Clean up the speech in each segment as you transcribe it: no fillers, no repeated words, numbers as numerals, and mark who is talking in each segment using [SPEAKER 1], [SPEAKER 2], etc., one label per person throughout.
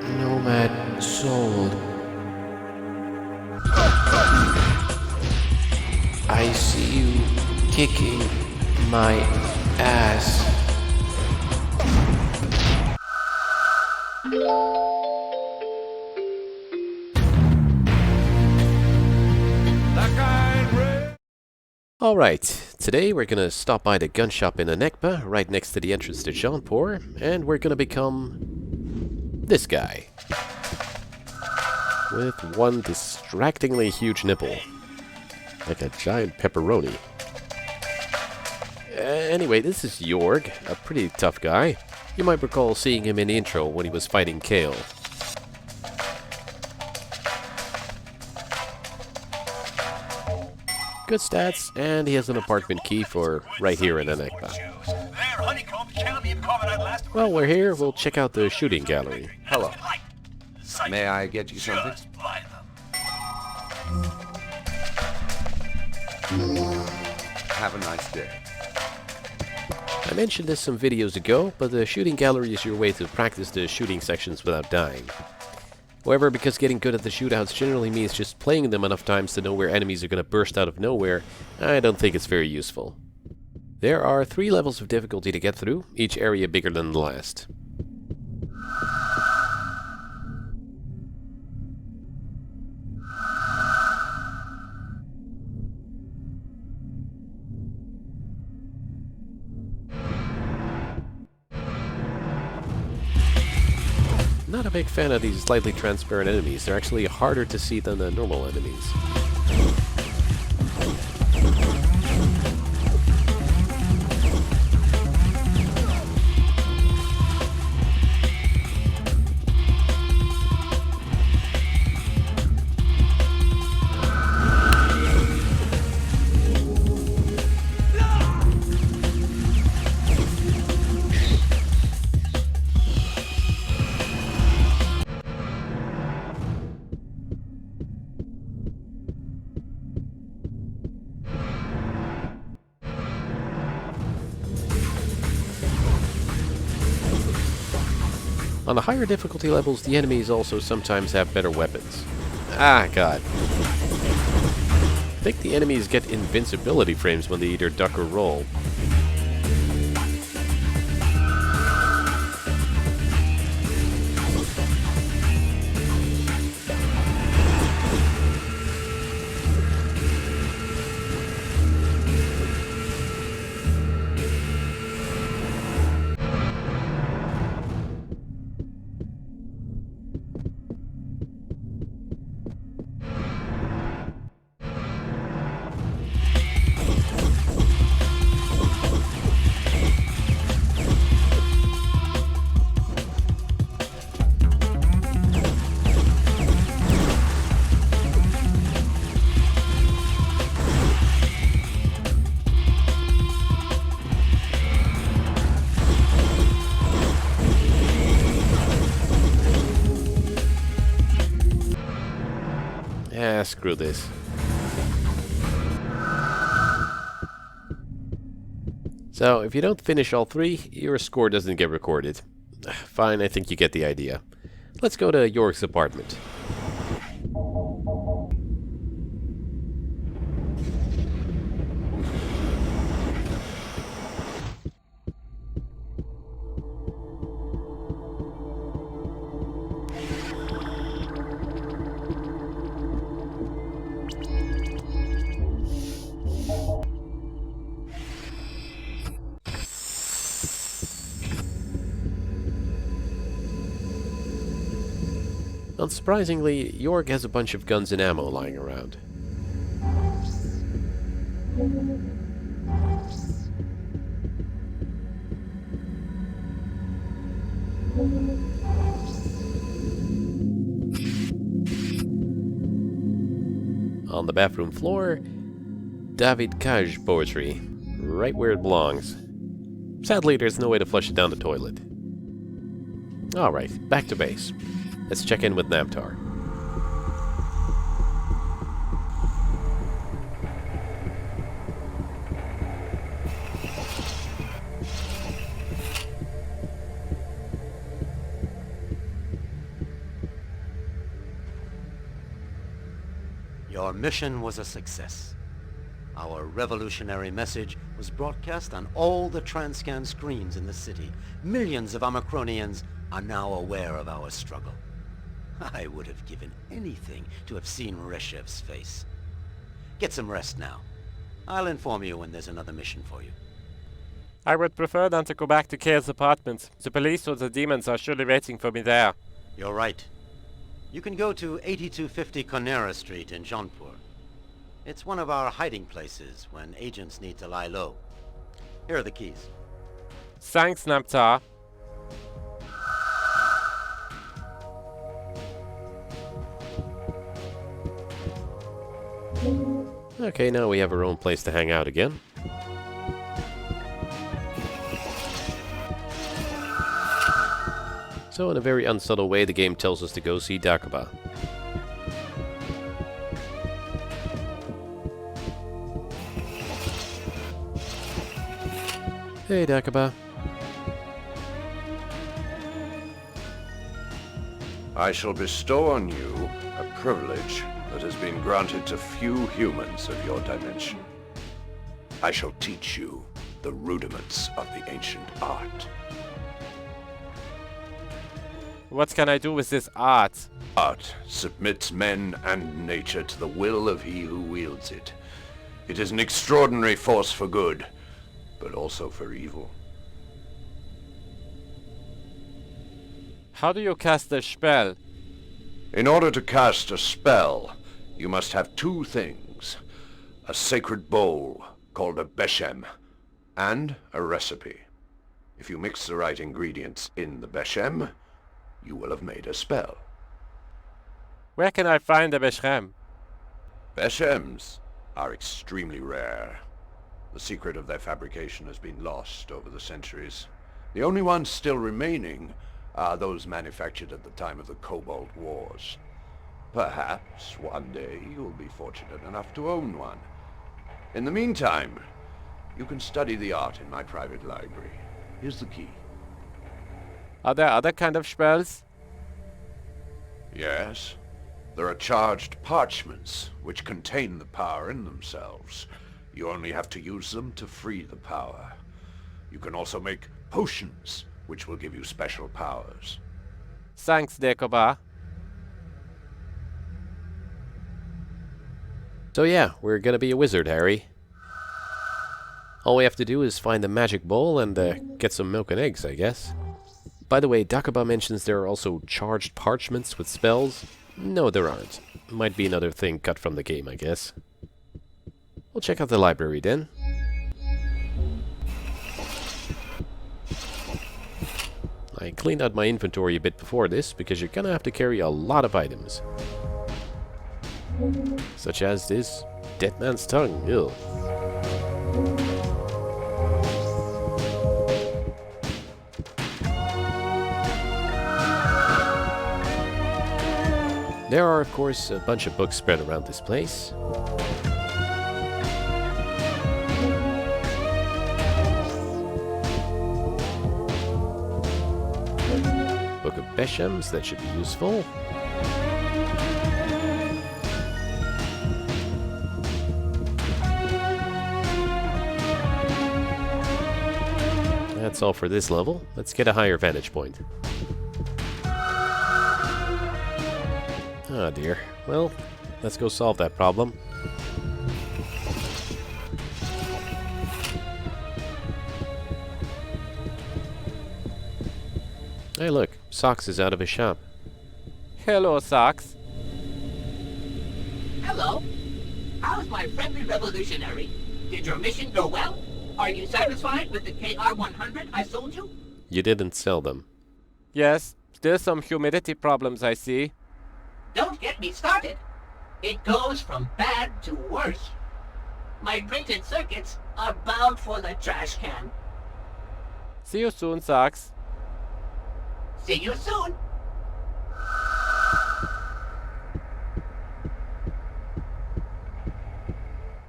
[SPEAKER 1] Nomad Soul. I see you kicking my ass.
[SPEAKER 2] Alright, today we're gonna stop by the gun shop in Anekba, right next to the entrance to Jaunpur, and we're gonna become this guy. With one distractingly huge nipple. Like a giant pepperoni. Anyway, this is Jorg, a pretty tough guy. You might recall seeing him in the intro when he was fighting Kale. Good stats, and he has an apartment key for right here in Anekba. Well, we're here. We'll check out the shooting gallery.
[SPEAKER 3] Hello. May I get you something? Have a nice day.
[SPEAKER 2] I mentioned this some videos ago, but the shooting gallery is your way to practice the shooting sections without dying. However, because getting good at the shootouts generally means just playing them enough times to know where enemies are going to burst out of nowhere, I don't think it's very useful. There are 3 levels of difficulty to get through, each area bigger than the last. Not a big fan of these slightly transparent enemies. They're actually harder to see than the normal enemies. On the higher difficulty levels, the enemies also sometimes have better weapons. Ah, God. I think the enemies get invincibility frames when they either duck or roll. Ah, screw this. So, if you don't finish all 3, your score doesn't get recorded. Fine, I think you get the idea. Let's go to Jorg's apartment. Unsurprisingly, Jorg has a bunch of guns and ammo lying around. On the bathroom floor, davidspackage poetry, right where it belongs. Sadly, there's no way to flush it down the toilet. Alright, back to base. Let's check in with Namtar.
[SPEAKER 4] Your mission was a success. Our revolutionary message was broadcast on all the Transcan screens in the city. Millions of Omikronians are now aware of our struggle. I would have given anything to have seen Reshev's face. Get some rest now. I'll inform you when there's another mission for you.
[SPEAKER 5] I would prefer than to go back to Kale's apartment. The police or the demons are surely waiting for me there.
[SPEAKER 4] You're right. You can go to 8250 Conera Street in Jaunpur. It's one of our hiding places when agents need to lie low. Here are the keys.
[SPEAKER 5] Thanks, Namtar.
[SPEAKER 2] Okay, now we have our own place to hang out again. So in a very unsubtle way, the game tells us to go see Dakaba. Hey, Dakaba.
[SPEAKER 3] I shall bestow on you a privilege that has been granted to few humans of your dimension. I shall teach you the rudiments of the ancient art.
[SPEAKER 5] What can I do with this art?
[SPEAKER 3] Art submits men and nature to the will of he who wields it. It is an extraordinary force for good, but also for evil.
[SPEAKER 5] How do you cast a spell?
[SPEAKER 3] In order to cast a spell, you must have two things. A sacred bowl, called a Beshem, and a recipe. If you mix the right ingredients in the Beshem, you will have made a spell.
[SPEAKER 5] Where can I find a Beshem?
[SPEAKER 3] Beshems are extremely rare. The secret of their fabrication has been lost over the centuries. The only ones still remaining are those manufactured at the time of the Cobalt Wars. Perhaps one day you'll be fortunate enough to own one. In the meantime, you can study the art in my private library. Here's the key.
[SPEAKER 5] Are there other kind of spells?
[SPEAKER 3] Yes. There are charged parchments, which contain the power in themselves. You only have to use them to free the power. You can also make potions, which will give you special powers.
[SPEAKER 5] Thanks, Dekoba.
[SPEAKER 2] So yeah, we're gonna be a wizard, Harry. All we have to do is find the magic bowl and get some milk and eggs, I guess. By the way, Dakaba mentions there are also charged parchments with spells. No, there aren't. Might be another thing cut from the game, I guess. We'll check out the library then. I cleaned out my inventory a bit before this, because you're gonna have to carry a lot of items. Such as this dead man's tongue. Ew. There are, of course, a bunch of books spread around this place. Book of Beshems, that should be useful. That's all for this level. Let's get a higher vantage point. Oh dear. Well, let's go solve that problem. Hey look, Socks is out of his shop.
[SPEAKER 5] Hello, Socks.
[SPEAKER 6] Hello. How's my friendly revolutionary? Did your mission go well? Are you satisfied with the KR-100 I sold you?
[SPEAKER 2] You didn't sell them.
[SPEAKER 5] Yes, still some humidity problems I see.
[SPEAKER 6] Don't get me started. It goes from bad to worse. My printed circuits are bound for the trash can.
[SPEAKER 5] See you soon, Socks.
[SPEAKER 6] See you soon.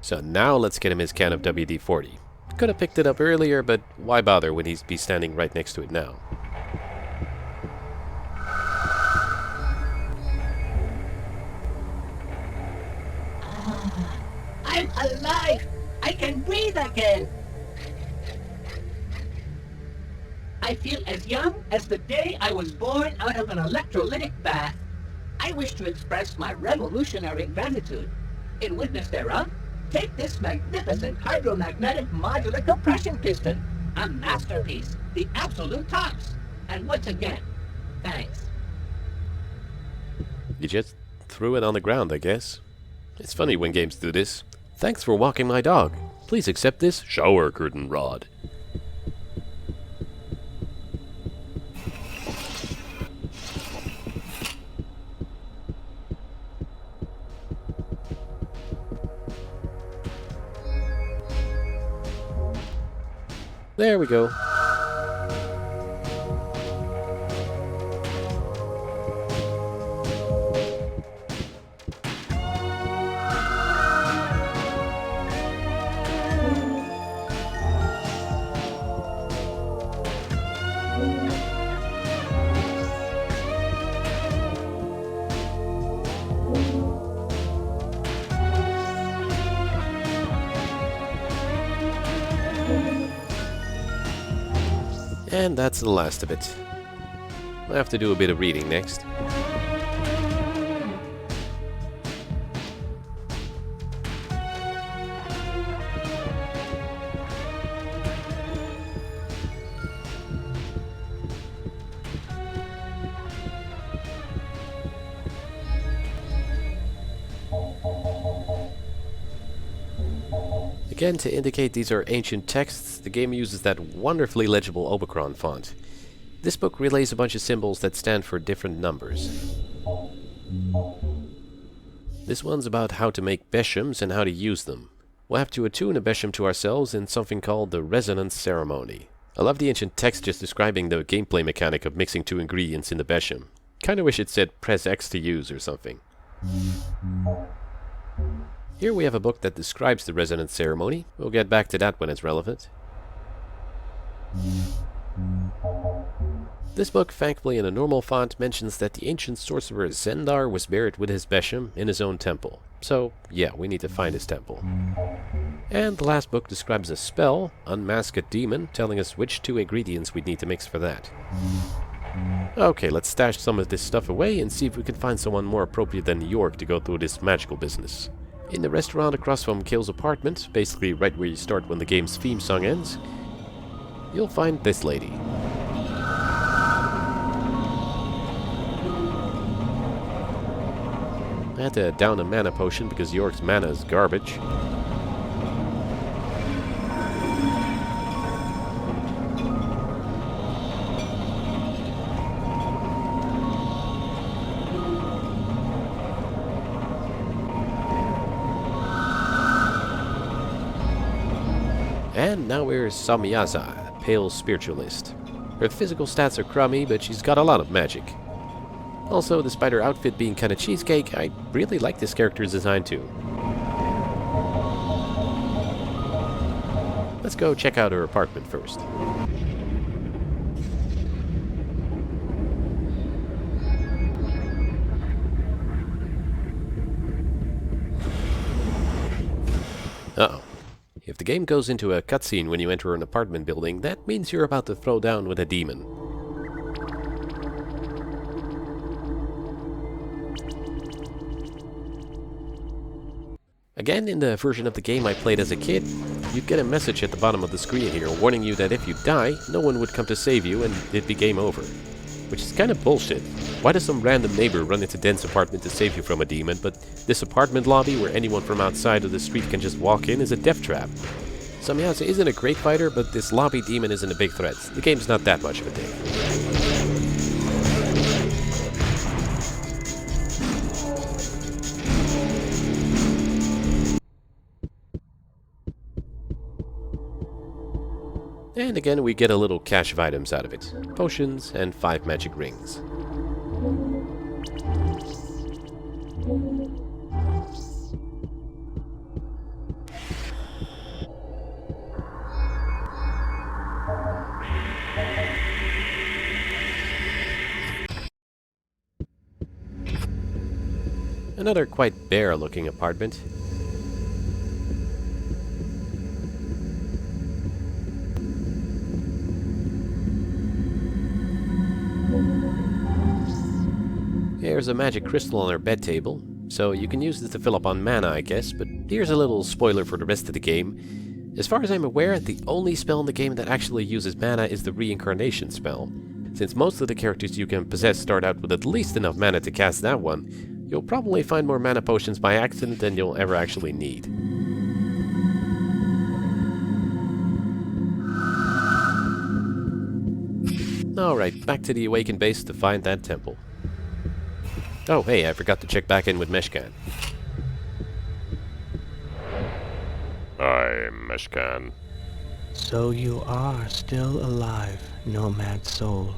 [SPEAKER 2] So now let's get him his can of WD-40. Could have picked it up earlier, but why bother when he'd be standing right next to it now?
[SPEAKER 6] alive! I can breathe again! I feel as young as the day I was born out of an electrolytic bath. I wish to express my revolutionary gratitude. In witness thereof, take this magnificent hydromagnetic modular compression piston, a masterpiece, the absolute tops. And once again, thanks.
[SPEAKER 2] You just threw it on the ground, I guess. It's funny when games do this. Thanks for walking my dog. Please accept this shower curtain rod. There we go. And that's the last of it. I have to do a bit of reading next. Again, to indicate these are ancient texts, the game uses that wonderfully legible Omikron font. This book relays a bunch of symbols that stand for different numbers. This one's about how to make Beshems and how to use them. We'll have to attune a Beshem to ourselves in something called the resonance ceremony. I love the ancient text just describing the gameplay mechanic of mixing two ingredients in the Beshem. Kinda wish it said press X to use or something. Here we have a book that describes the resonance ceremony. We'll get back to that when it's relevant. This book, thankfully in a normal font, mentions that the ancient sorcerer Zendar was buried with his Beshem in his own temple. So, yeah, we need to find his temple. And the last book describes a spell, Unmask a Demon, telling us which two ingredients we'd need to mix for that. Okay, let's stash some of this stuff away and see if we can find someone more appropriate than York to go through this magical business. In the restaurant across from Kale's apartment, basically right where you start when the game's theme song ends, you'll find this lady. I had to down a mana potion because York's mana is garbage. And now we're Samyaza, a pale spiritualist. Her physical stats are crummy, but she's got a lot of magic. Also, despite her outfit being kinda cheesecake, I really like this character's design too. Let's go check out her apartment first. Uh-oh. If the game goes into a cutscene when you enter an apartment building, that means you're about to throw down with a demon. Again, in the version of the game I played as a kid, you'd get a message at the bottom of the screen here warning you that if you die, no one would come to save you and it'd be game over. Which is kind of bullshit. Why does some random neighbor run into Den's apartment to save you from a demon, but this apartment lobby where anyone from outside of the street can just walk in is a death trap? Samyaza isn't a great fighter, but this lobby demon isn't a big threat. The game's not that much of a thing. And again, we get a little cache of items out of it. Potions and 5 magic rings. Another quite bare looking apartment. There's a magic crystal on our bed table, so you can use this to fill up on mana, I guess, but here's a little spoiler for the rest of the game. As far as I'm aware, the only spell in the game that actually uses mana is the reincarnation spell. Since most of the characters you can possess start out with at least enough mana to cast that one, you'll probably find more mana potions by accident than you'll ever actually need. Alright, back to the Awakened base to find that temple. Oh, hey, I forgot to check back in with Meshkan.
[SPEAKER 7] Hi, Meshkan.
[SPEAKER 8] So you are still alive, Nomad Soul.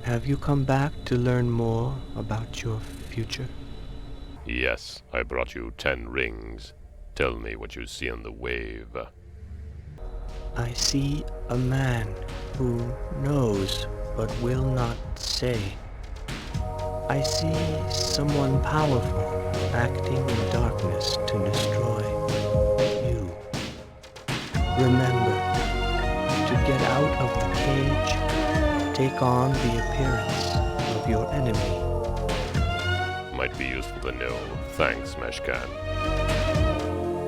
[SPEAKER 8] Have you come back to learn more about your future?
[SPEAKER 7] Yes, I brought you 10 rings. Tell me what you see on the wave.
[SPEAKER 8] I see a man who knows but will not say. I see someone powerful acting in darkness to destroy you. Remember, to get out of the cage, take on the appearance of your enemy.
[SPEAKER 7] Might be useful to know. Thanks, Meshkan.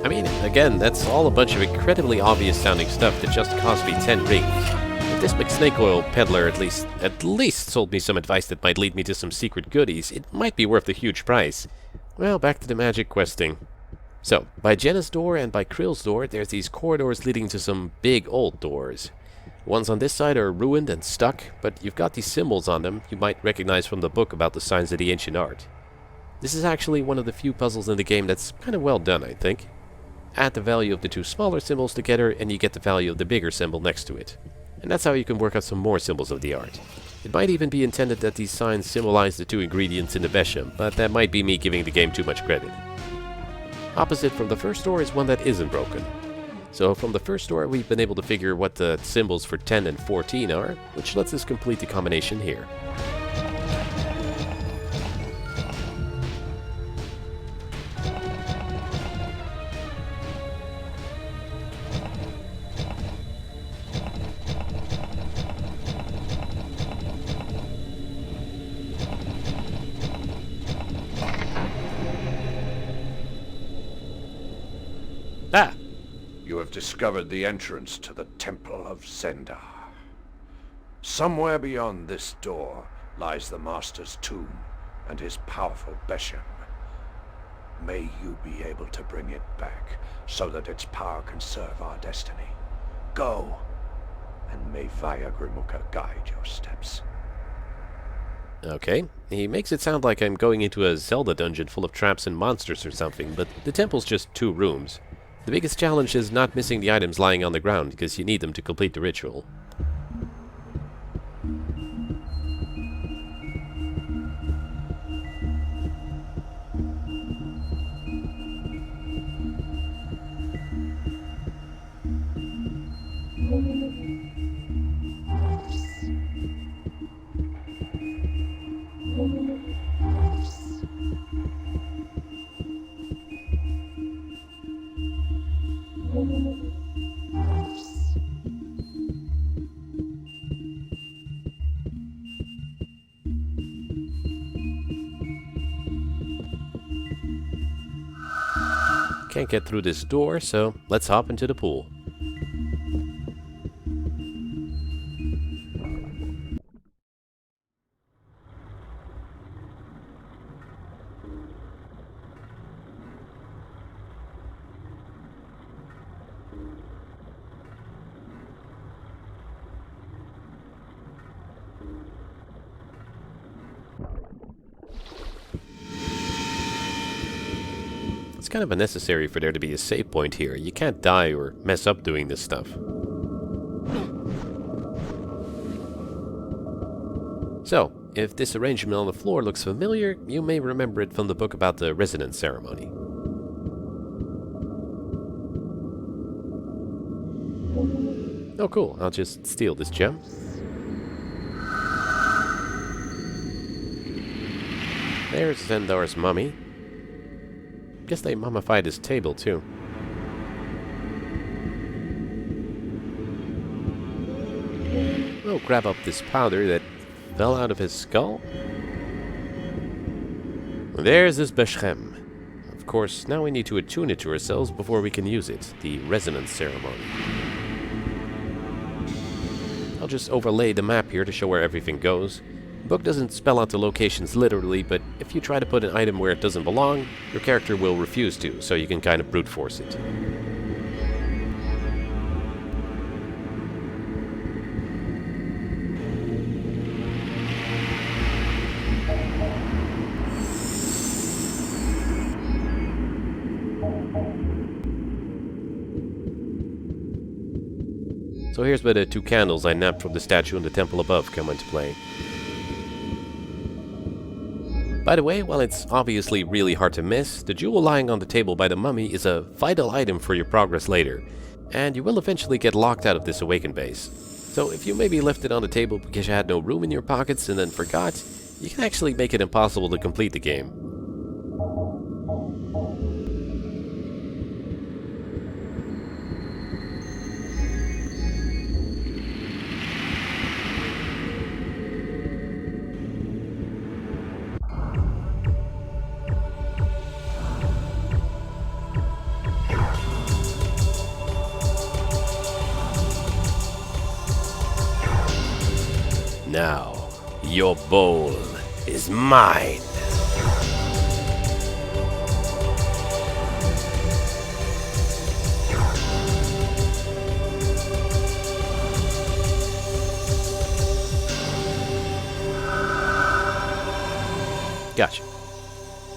[SPEAKER 2] I mean, again, that's all a bunch of incredibly obvious sounding stuff that just cost me 10 rings. If this McSnake Oil peddler at least sold me some advice that might lead me to some secret goodies, it might be worth a huge price. Well, back to the magic questing. So, by Jenna's door and by Krill's door, there's these corridors leading to some big old doors. The ones on this side are ruined and stuck, but you've got these symbols on them you might recognize from the book about the signs of the ancient art. This is actually one of the few puzzles in the game that's kind of well done, I think. Add the value of the two smaller symbols together and you get the value of the bigger symbol next to it. And that's how you can work out some more symbols of the art. It might even be intended that these signs symbolize the two ingredients in the Beshem, but that might be me giving the game too much credit. Opposite from the first door is one that isn't broken. So from the first door we've been able to figure what the symbols for 10 and 14 are, which lets us complete the combination here. Ah!
[SPEAKER 3] You have discovered the entrance to the Temple of Zendar. Somewhere beyond this door lies the Master's tomb and his powerful Beshem. May you be able to bring it back so that its power can serve our destiny. Go, and may Vaya Grimuka guide your steps.
[SPEAKER 2] Okay, he makes it sound like I'm going into a Zelda dungeon full of traps and monsters or something, but the temple's just 2 rooms. The biggest challenge is not missing the items lying on the ground, because you need them to complete the ritual. Can't get through this door, so let's hop into the pool. It's kind of unnecessary for there to be a save point here. You can't die or mess up doing this stuff. So, if this arrangement on the floor looks familiar, you may remember it from the book about the resonance ceremony. Oh cool, I'll just steal this gem. There's Zendar's mummy. Guess they mummified his table too. We'll grab up this powder that fell out of his skull. There's this Beshem. Of course, now we need to attune it to ourselves before we can use it, the resonance ceremony. I'll just overlay the map here to show where everything goes. The book doesn't spell out the locations literally, but if you try to put an item where it doesn't belong, your character will refuse to, so you can kind of brute force it. So here's where the 2 candles I nabbed from the statue in the temple above come into play. By the way, while it's obviously really hard to miss, the jewel lying on the table by the mummy is a vital item for your progress later, and you will eventually get locked out of this awakened base. So if you maybe left it on the table because you had no room in your pockets and then forgot, you can actually make it impossible to complete the game. Now, your bowl is mine. Gotcha.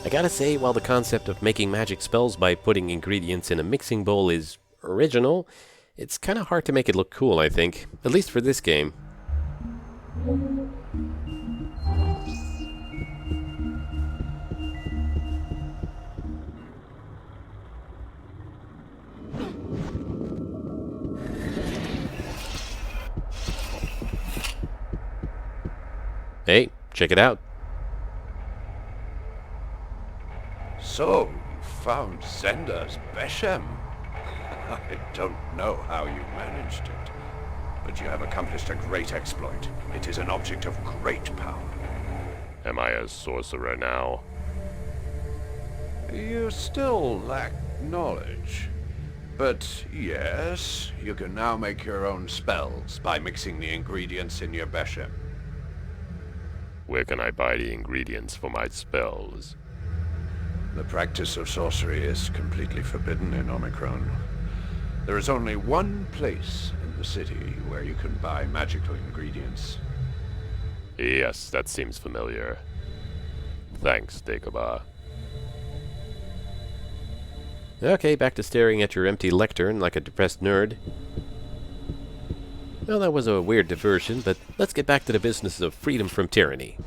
[SPEAKER 2] I gotta say, while the concept of making magic spells by putting ingredients in a mixing bowl is original, it's kinda hard to make it look cool, I think. At least for this game. Hey, check it out.
[SPEAKER 3] So, you found Zenda's Beshem. I don't know how you managed it, but you have accomplished a great exploit. It is an object of great power.
[SPEAKER 7] Am I a sorcerer now?
[SPEAKER 3] You still lack knowledge. But yes, you can now make your own spells by mixing the ingredients in your Beshem.
[SPEAKER 7] Where can I buy the ingredients for my spells?
[SPEAKER 3] The practice of sorcery is completely forbidden in Omikron. There is only one place in the city where you can buy magical ingredients.
[SPEAKER 7] Yes, that seems familiar. Thanks, Dagobah.
[SPEAKER 2] Okay, back to staring at your empty lectern like a depressed nerd. Well, that was a weird diversion, but let's get back to the business of freedom from tyranny.